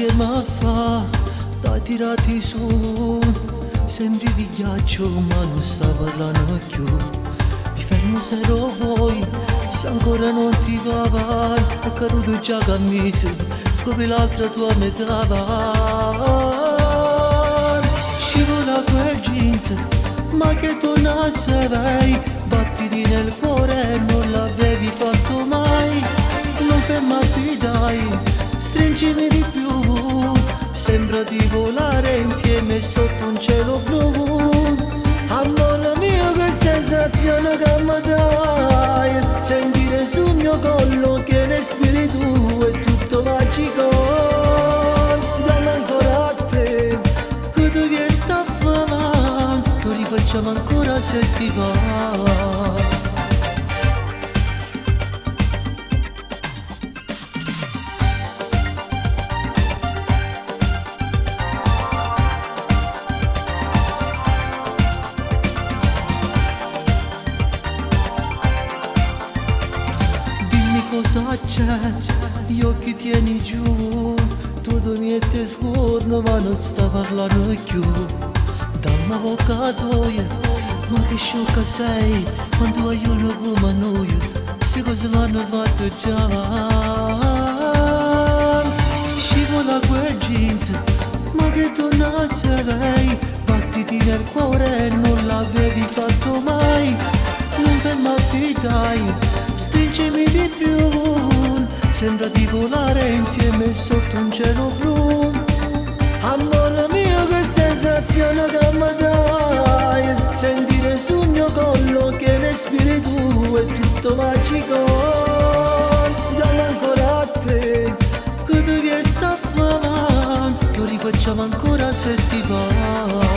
che mi fa da tirati su. Sembri di ghiaccio ma non sta parlando più. Mi fermo se lo vuoi, se ancora non ti va vai. È caduto già cammise, scopri l'altra tua metà vai. Scivola quel jeans, ma che tu non sei. Battiti nel cuore e non l'avevi fatto mai. Non fermarti dai, stringimi di più. Sembra di volare insieme sotto un cielo blu. Amore mio che sensazione che mi dai. Sentire sul mio collo che respiri tu è tutto magico. Dammi ancora a te, che devi sta fama. Lo rifacciamo ancora se ti va. Cosa c'è, gli occhi tieni giù. Tutto niente scorno ma non sta parlando più. Dammi avvocato, ma che sciocca sei. Quando hai uno come noi, se cose l'hanno fatto già. Scivola quel jeans, ma che tu non sei. Battiti nel cuore e non l'avevi fatto mai. Non fermarti dai, stringimi di più. Sembra di volare insieme sotto un cielo blu. Amore mio che sensazione che mi dai. Sentire sul mio collo che respiri tu è tutto magico. Dammi ancora a te, che devi sta fama. Lo rifacciamo ancora se ti va.